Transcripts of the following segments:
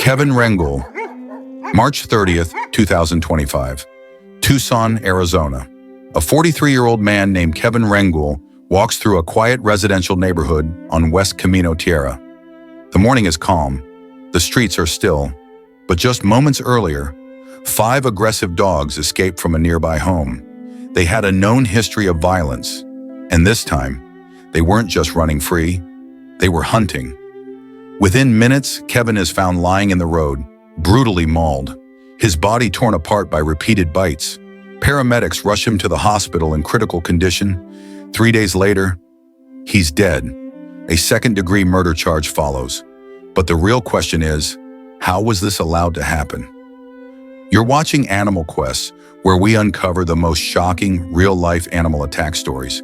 Kevin Renguul, March 30th, 2025, Tucson, Arizona. A 43-year-old man named Kevin Renguul walks through a quiet residential neighborhood on West Camino Tierra. The morning is calm, the streets are still, but just moments earlier, 5 aggressive dogs escaped from a nearby home. They had a known history of violence, and this time, they weren't just running free, they were hunting. Within minutes, Kevin is found lying in the road, brutally mauled, his body torn apart by repeated bites. Paramedics rush him to the hospital in critical condition. 3 days later, he's dead. A second-degree murder charge follows. But the real question is, how was this allowed to happen? You're watching Animal Quest, where we uncover the most shocking, real-life animal attack stories.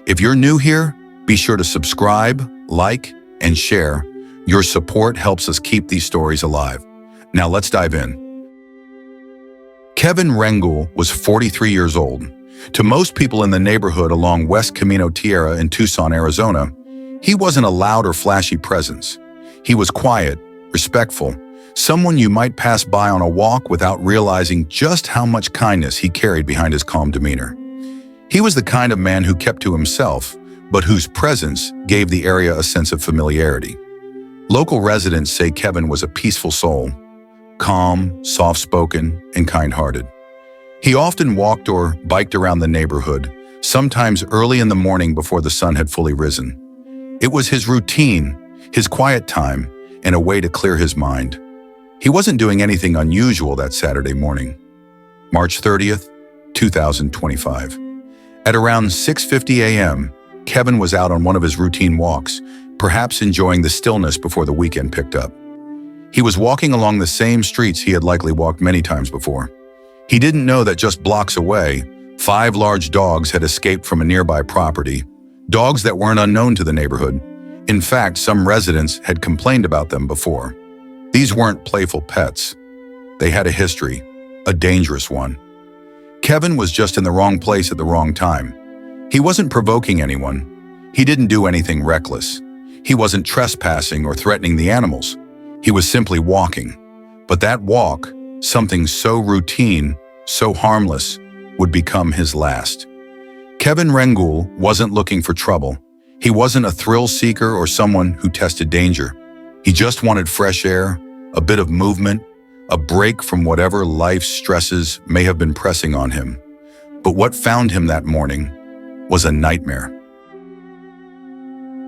If you're new here, be sure to subscribe, like, and share. Your support helps us keep these stories alive. Now let's dive in. Kevin Renguul was 43 years old. To most people in the neighborhood along West Camino Tierra in Tucson, Arizona, he wasn't a loud or flashy presence. He was quiet, respectful, someone you might pass by on a walk without realizing just how much kindness he carried behind his calm demeanor. He was the kind of man who kept to himself, but whose presence gave the area a sense of familiarity. Local residents say Kevin was a peaceful soul, calm, soft-spoken, and kind-hearted. He often walked or biked around the neighborhood, sometimes early in the morning before the sun had fully risen. It was his routine, his quiet time, and a way to clear his mind. He wasn't doing anything unusual that Saturday morning. March 30th, 2025. At around 6:50 a.m., Kevin was out on one of his routine walks, perhaps enjoying the stillness before the weekend picked up. He was walking along the same streets he had likely walked many times before. He didn't know that just blocks away, 5 large dogs had escaped from a nearby property, dogs that weren't unknown to the neighborhood. In fact, some residents had complained about them before. These weren't playful pets. They had a history, a dangerous one. Kevin was just in the wrong place at the wrong time. He wasn't provoking anyone. He didn't do anything reckless. He wasn't trespassing or threatening the animals. He was simply walking. But that walk, something so routine, so harmless, would become his last. Kevin Renguul wasn't looking for trouble. He wasn't a thrill seeker or someone who tested danger. He just wanted fresh air, a bit of movement, a break from whatever life's stresses may have been pressing on him. But what found him that morning was a nightmare.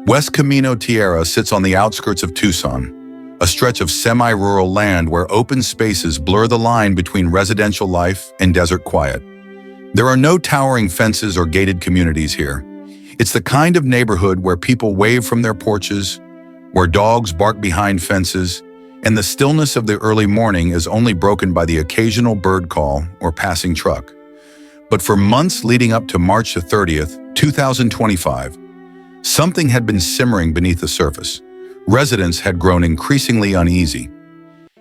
West Camino Tierra sits on the outskirts of Tucson, a stretch of semi-rural land where open spaces blur the line between residential life and desert quiet. There are no towering fences or gated communities here. It's the kind of neighborhood where people wave from their porches, where dogs bark behind fences, and the stillness of the early morning is only broken by the occasional bird call or passing truck. But for months leading up to March 30th, 2025, something had been simmering beneath the surface. Residents had grown increasingly uneasy.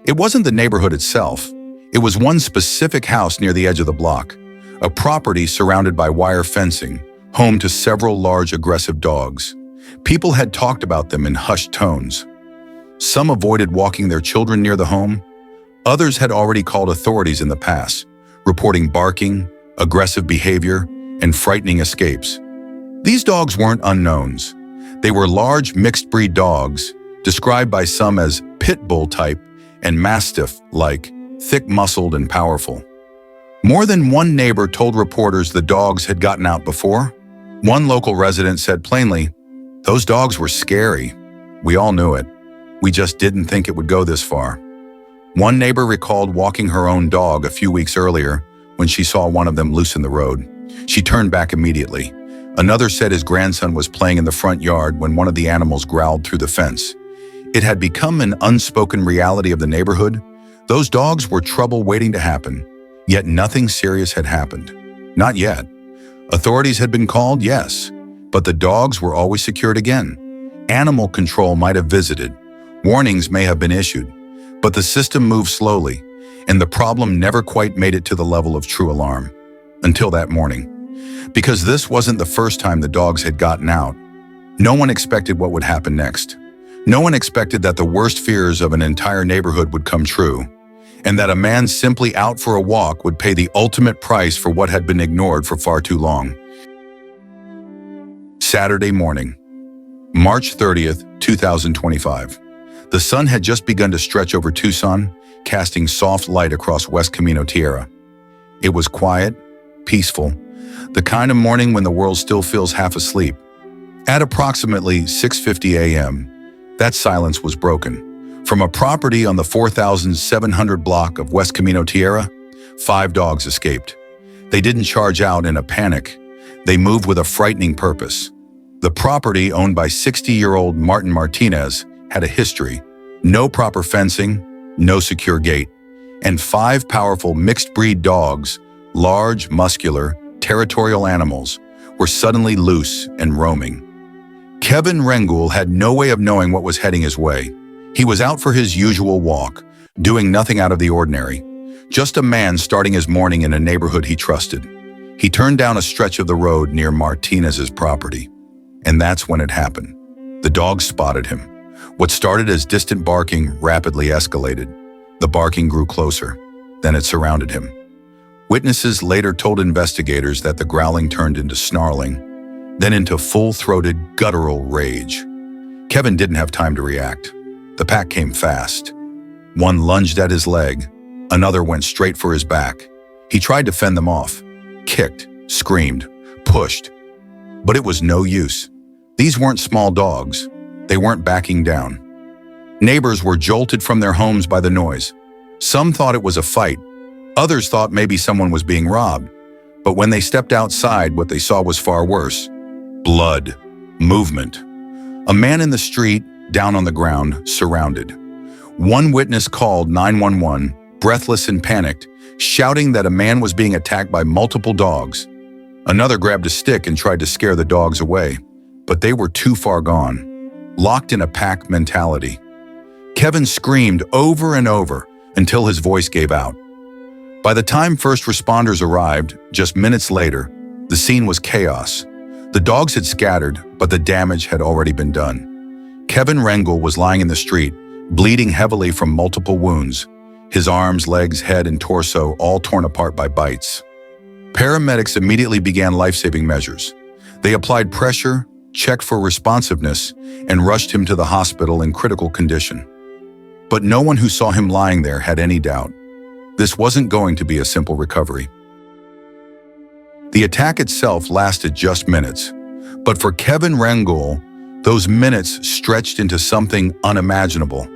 It wasn't the neighborhood itself. It was one specific house near the edge of the block, a property surrounded by wire fencing, home to several large aggressive dogs. People had talked about them in hushed tones. Some avoided walking their children near the home. Others had already called authorities in the past, reporting barking, aggressive behavior, and frightening escapes. These dogs weren't unknowns. They were large mixed-breed dogs, described by some as pit bull type and mastiff-like, thick-muscled and powerful. More than one neighbor told reporters the dogs had gotten out before. One local resident said plainly, "Those dogs were scary. We all knew it. We just didn't think it would go this far." One neighbor recalled walking her own dog a few weeks earlier when she saw one of them loose in the road. She turned back immediately. Another said his grandson was playing in the front yard when one of the animals growled through the fence. It had become an unspoken reality of the neighborhood. Those dogs were trouble waiting to happen, yet nothing serious had happened. Not yet. Authorities had been called, yes, but the dogs were always secured again. Animal control might have visited. Warnings may have been issued, but the system moved slowly, and the problem never quite made it to the level of true alarm. Until that morning. Because this wasn't the first time the dogs had gotten out. No one expected what would happen next. No one expected that the worst fears of an entire neighborhood would come true, and that a man simply out for a walk would pay the ultimate price for what had been ignored for far too long. Saturday morning, March 30th, 2025. The sun had just begun to stretch over Tucson, casting soft light across West Camino Tierra. It was quiet, peaceful, the kind of morning when the world still feels half asleep. At approximately 6:50 a.m., that silence was broken. From a property on the 4,700 block of West Camino Tierra, 5 dogs escaped. They didn't charge out in a panic. They moved with a frightening purpose. The property, owned by 60-year-old Martin Martinez, had a history. No proper fencing, no secure gate, and 5 powerful mixed-breed dogs, large, muscular, territorial animals, were suddenly loose and roaming. Kevin Renguul had no way of knowing what was heading his way. He was out for his usual walk, doing nothing out of the ordinary. Just a man starting his morning in a neighborhood he trusted. He turned down a stretch of the road near Martinez's property. And that's when it happened. The dogs spotted him. What started as distant barking rapidly escalated. The barking grew closer. Then it surrounded him. Witnesses later told investigators that the growling turned into snarling, then into full-throated, guttural rage. Kevin didn't have time to react. The pack came fast. One lunged at his leg. Another went straight for his back. He tried to fend them off, kicked, screamed, pushed. But it was no use. These weren't small dogs. They weren't backing down. Neighbors were jolted from their homes by the noise. Some thought it was a fight. Others thought maybe someone was being robbed. But when they stepped outside, what they saw was far worse. Blood. Movement. A man in the street, down on the ground, surrounded. One witness called 911, breathless and panicked, shouting that a man was being attacked by multiple dogs. Another grabbed a stick and tried to scare the dogs away, but they were too far gone, locked in a pack mentality. Kevin screamed over and over until his voice gave out. By the time first responders arrived, just minutes later, the scene was chaos. The dogs had scattered, but the damage had already been done. Kevin Renguul was lying in the street, bleeding heavily from multiple wounds, his arms, legs, head, and torso all torn apart by bites. Paramedics immediately began life-saving measures. They applied pressure, checked for responsiveness, and rushed him to the hospital in critical condition. But no one who saw him lying there had any doubt. This wasn't going to be a simple recovery. The attack itself lasted just minutes, but for Kevin Renguul, those minutes stretched into something unimaginable,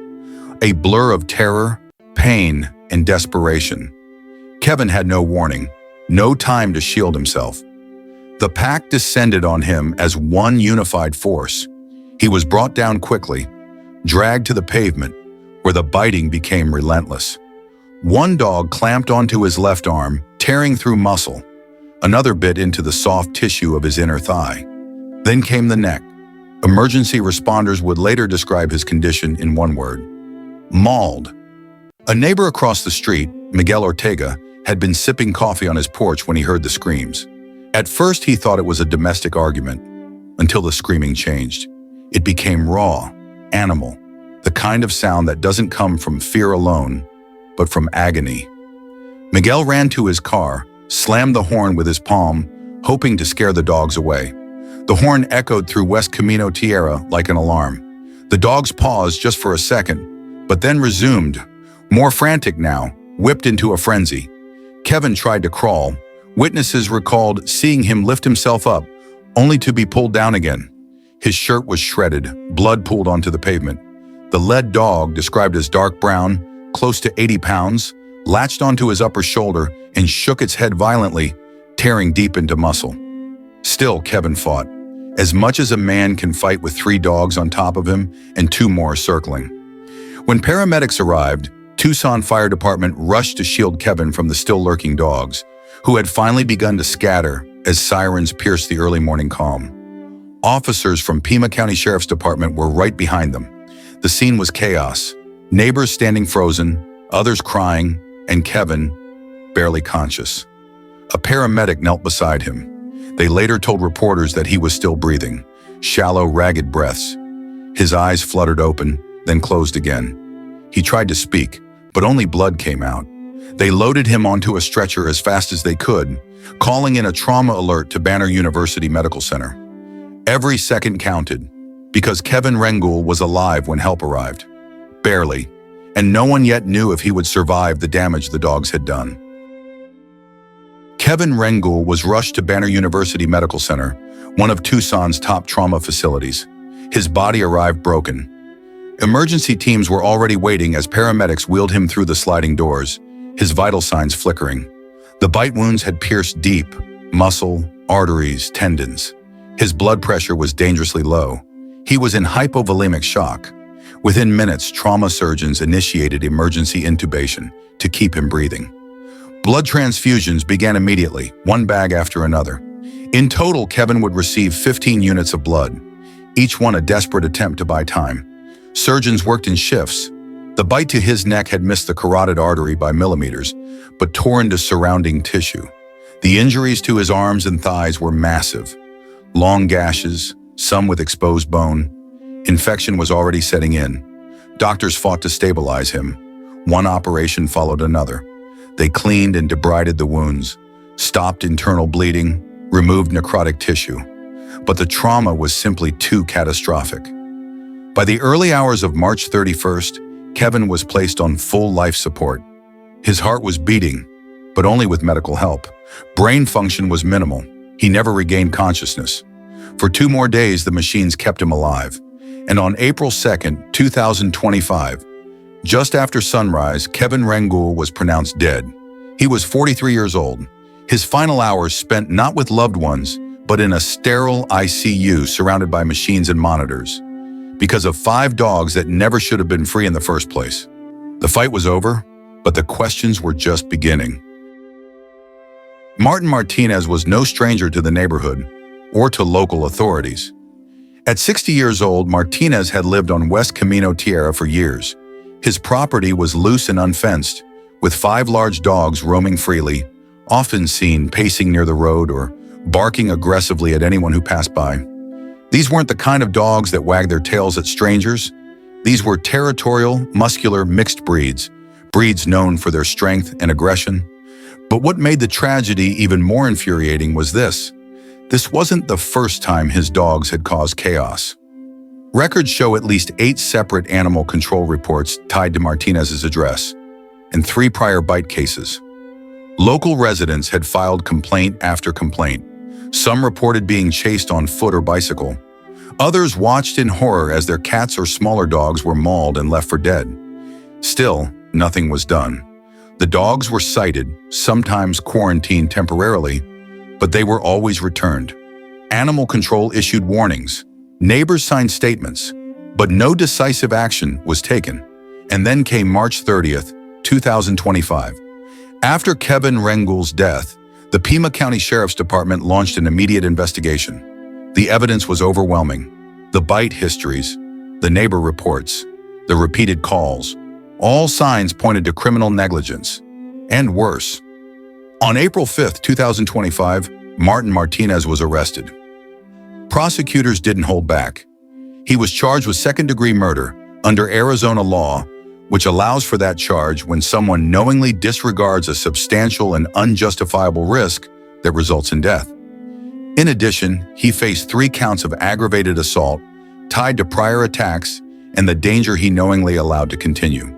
a blur of terror, pain, and desperation. Kevin had no warning, no time to shield himself. The pack descended on him as one unified force. He was brought down quickly, dragged to the pavement, where the biting became relentless. One dog clamped onto his left arm, tearing through muscle. Another bit into the soft tissue of his inner thigh. Then came the neck. Emergency responders would later describe his condition in one word: mauled. A neighbor across the street, Miguel Ortega, had been sipping coffee on his porch when he heard the screams. At first, he thought it was a domestic argument, until the screaming changed. It became raw, animal, the kind of sound that doesn't come from fear alone, but from agony. Miguel ran to his car, slammed the horn with his palm, hoping to scare the dogs away. The horn echoed through West Camino Tierra like an alarm. The dogs paused just for a second, but then resumed, more frantic now, whipped into a frenzy. Kevin tried to crawl. Witnesses recalled seeing him lift himself up, only to be pulled down again. His shirt was shredded, blood pooled onto the pavement. The led dog, described as dark brown, close to 80 pounds, latched onto his upper shoulder and shook its head violently, tearing deep into muscle. Still, Kevin fought, as much as a man can fight with 3 dogs on top of him and 2 more circling. When paramedics arrived, Tucson Fire Department rushed to shield Kevin from the still lurking dogs, who had finally begun to scatter as sirens pierced the early morning calm. Officers from Pima County Sheriff's Department were right behind them. The scene was chaos, neighbors standing frozen, others crying, and Kevin, barely conscious. A paramedic knelt beside him. They later told reporters that he was still breathing, shallow, ragged breaths. His eyes fluttered open, then closed again. He tried to speak, but only blood came out. They loaded him onto a stretcher as fast as they could, calling in a trauma alert to Banner University Medical Center. Every second counted, because Kevin Renguul was alive when help arrived. Barely, and no one yet knew if he would survive the damage the dogs had done. Kevin Renguul was rushed to Banner University Medical Center, one of Tucson's top trauma facilities. His body arrived broken. Emergency teams were already waiting as paramedics wheeled him through the sliding doors, his vital signs flickering. The bite wounds had pierced deep, muscle, arteries, tendons. His blood pressure was dangerously low. He was in hypovolemic shock. Within minutes, trauma surgeons initiated emergency intubation to keep him breathing. Blood transfusions began immediately, one bag after another. In total, Kevin would receive 15 units of blood, each one a desperate attempt to buy time. Surgeons worked in shifts. The bite to his neck had missed the carotid artery by millimeters, but tore into surrounding tissue. The injuries to his arms and thighs were massive. Long gashes, some with exposed bone. Infection was already setting in. Doctors fought to stabilize him. One operation followed another. They cleaned and debrided the wounds, stopped internal bleeding, removed necrotic tissue. But the trauma was simply too catastrophic. By the early hours of March 31st, Kevin was placed on full life support. His heart was beating, but only with medical help. Brain function was minimal. He never regained consciousness. For 2 more days, the machines kept him alive. And on April 2nd, 2025, just after sunrise, Kevin Renguul was pronounced dead. He was 43 years old. His final hours spent not with loved ones, but in a sterile ICU surrounded by machines and monitors, because of 5 dogs that never should have been free in the first place. The fight was over, but the questions were just beginning. Martin Martinez was no stranger to the neighborhood or to local authorities. At 60 years old, Martinez had lived on West Camino Tierra for years. His property was loose and unfenced, with 5 large dogs roaming freely, often seen pacing near the road or barking aggressively at anyone who passed by. These weren't the kind of dogs that wag their tails at strangers. These were territorial, muscular, mixed breeds known for their strength and aggression. But what made the tragedy even more infuriating was this. This wasn't the first time his dogs had caused chaos. Records show at least 8 separate animal control reports tied to Martinez's address, and 3 prior bite cases. Local residents had filed complaint after complaint. Some reported being chased on foot or bicycle. Others watched in horror as their cats or smaller dogs were mauled and left for dead. Still, nothing was done. The dogs were cited, sometimes quarantined temporarily, but they were always returned. Animal control issued warnings. Neighbors signed statements, but no decisive action was taken. And then came March 30th, 2025. After Kevin Renguul's death, the Pima County Sheriff's Department launched an immediate investigation. The evidence was overwhelming. The bite histories, the neighbor reports, the repeated calls, all signs pointed to criminal negligence, and worse. On April 5th, 2025, Martin Martinez was arrested. Prosecutors didn't hold back. He was charged with second-degree murder under Arizona law, which allows for that charge when someone knowingly disregards a substantial and unjustifiable risk that results in death. In addition, he faced 3 counts of aggravated assault tied to prior attacks and the danger he knowingly allowed to continue.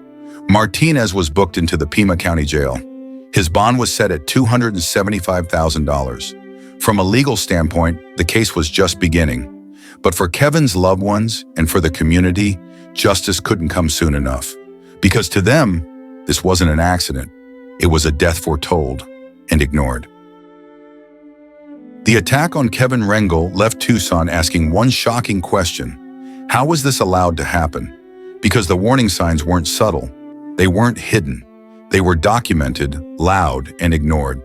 Martinez was booked into the Pima County Jail. His bond was set at $275,000. From a legal standpoint, the case was just beginning. But for Kevin's loved ones and for the community, justice couldn't come soon enough. Because to them, this wasn't an accident. It was a death foretold and ignored. The attack on Kevin Renguul left Tucson asking one shocking question. How was this allowed to happen? Because the warning signs weren't subtle. They weren't hidden. They were documented, loud, and ignored.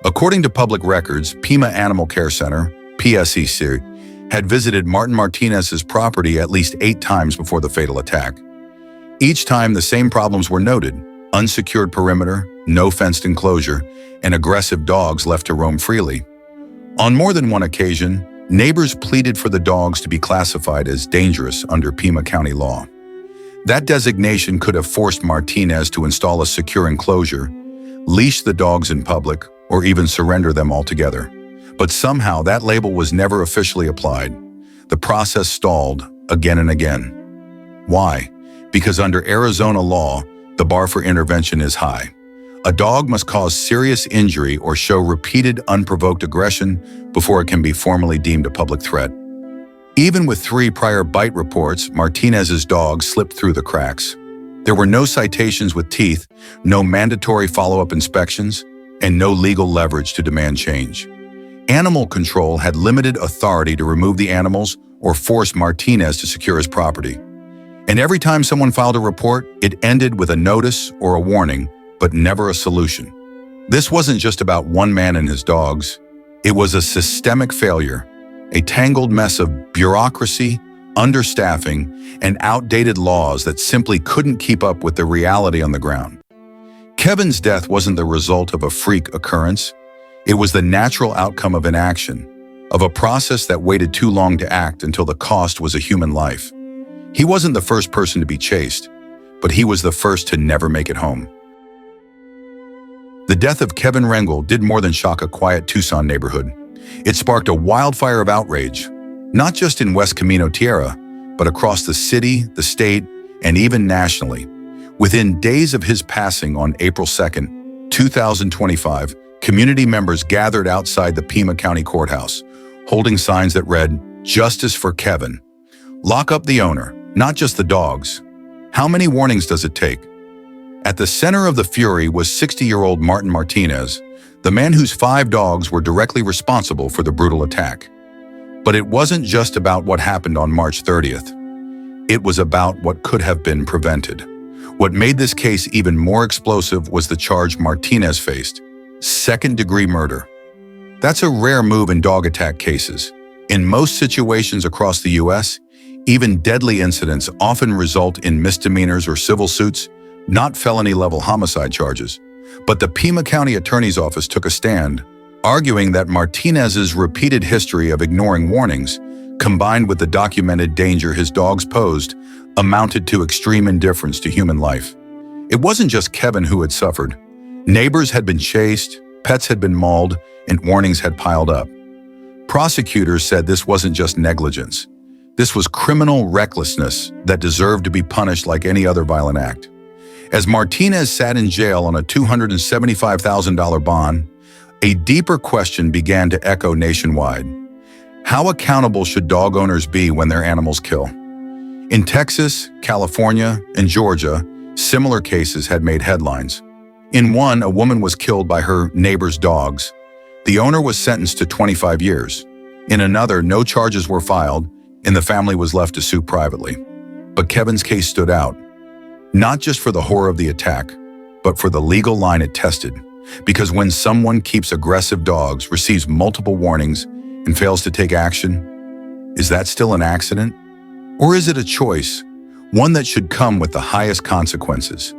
According to public records, Pima Animal Care Center, PSEC, had visited Martin Martinez's property at least 8 times before the fatal attack. Each time, the same problems were noted: unsecured perimeter, no fenced enclosure, and aggressive dogs left to roam freely. On more than one occasion, Neighbors pleaded for the dogs to be classified as dangerous under Pima County law. That designation could have forced Martinez to install a secure enclosure, leash the dogs in public, or even surrender them altogether. But somehow that label was never officially applied. The process stalled again and again. Why? Because under Arizona law, the bar for intervention is high. A dog must cause serious injury or show repeated unprovoked aggression before it can be formally deemed a public threat. Even with 3 prior bite reports, Martinez's dog slipped through the cracks. There were no citations with teeth, no mandatory follow-up inspections, and no legal leverage to demand change. Animal control had limited authority to remove the animals or force Martinez to secure his property. And every time someone filed a report, it ended with a notice or a warning, but never a solution. This wasn't just about one man and his dogs. It was a systemic failure, a tangled mess of bureaucracy, understaffing, and outdated laws that simply couldn't keep up with the reality on the ground. Kevin's death wasn't the result of a freak occurrence. It was the natural outcome of inaction, of a process that waited too long to act until the cost was a human life. He wasn't the first person to be chased, but he was the first to never make it home. The death of Kevin Renguul did more than shock a quiet Tucson neighborhood. It sparked a wildfire of outrage, not just in West Camino Tierra, but across the city, the state, and even nationally. Within days of his passing on April 2nd, 2025, community members gathered outside the Pima County Courthouse, holding signs that read, "Justice for Kevin. Lock up the owner, not just the dogs. How many warnings does it take?" At the center of the fury was 60-year-old Martin Martinez, the man whose 5 dogs were directly responsible for the brutal attack. But it wasn't just about what happened on March 30th. It was about what could have been prevented. What made this case even more explosive was the charge Martinez faced: second-degree murder. That's a rare move in dog attack cases. In most situations across the U.S., even deadly incidents often result in misdemeanors or civil suits, not felony-level homicide charges. But the Pima County Attorney's Office took a stand, arguing that Martinez's repeated history of ignoring warnings, combined with the documented danger his dogs posed, amounted to extreme indifference to human life. It wasn't just Kevin who had suffered. Neighbors had been chased, pets had been mauled, and warnings had piled up. Prosecutors said this wasn't just negligence. This was criminal recklessness that deserved to be punished like any other violent act. As Martinez sat in jail on a $275,000 bond, a deeper question began to echo nationwide. How accountable should dog owners be when their animals kill? In Texas, California, and Georgia, similar cases had made headlines. In one, a woman was killed by her neighbor's dogs. The owner was sentenced to 25 years. In another, no charges were filed, and the family was left to sue privately. But Kevin's case stood out, not just for the horror of the attack, but for the legal line it tested. Because when someone keeps aggressive dogs, receives multiple warnings, and fails to take action, is that still an accident? Or is it a choice, one that should come with the highest consequences?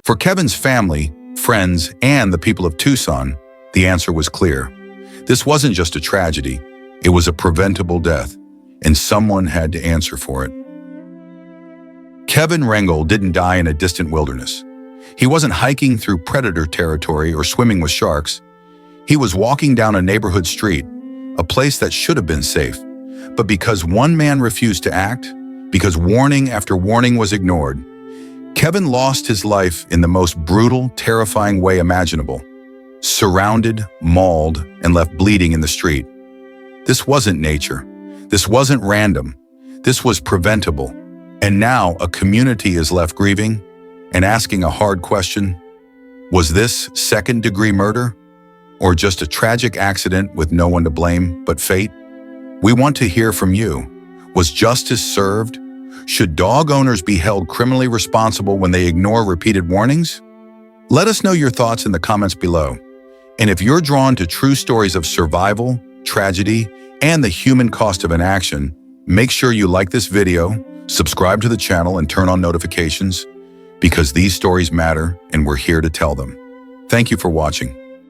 For Kevin's family, friends, and the people of Tucson, the answer was clear. This wasn't just a tragedy, it was a preventable death, and someone had to answer for it. Kevin Renguul didn't die in a distant wilderness. He wasn't hiking through predator territory or swimming with sharks. He was walking down a neighborhood street, a place that should have been safe. But because one man refused to act, because warning after warning was ignored, Kevin lost his life in the most brutal, terrifying way imaginable. Surrounded, mauled, and left bleeding in the street. This wasn't nature. This wasn't random. This was preventable. And now a community is left grieving and asking a hard question. Was this second-degree murder? Or just a tragic accident with no one to blame but fate? We want to hear from you. Was justice served? Should dog owners be held criminally responsible when they ignore repeated warnings? Let us know your thoughts in the comments below. And if you're drawn to true stories of survival, tragedy, and the human cost of inaction, make sure you like this video, subscribe to the channel, and turn on notifications, because these stories matter and we're here to tell them. Thank you for watching.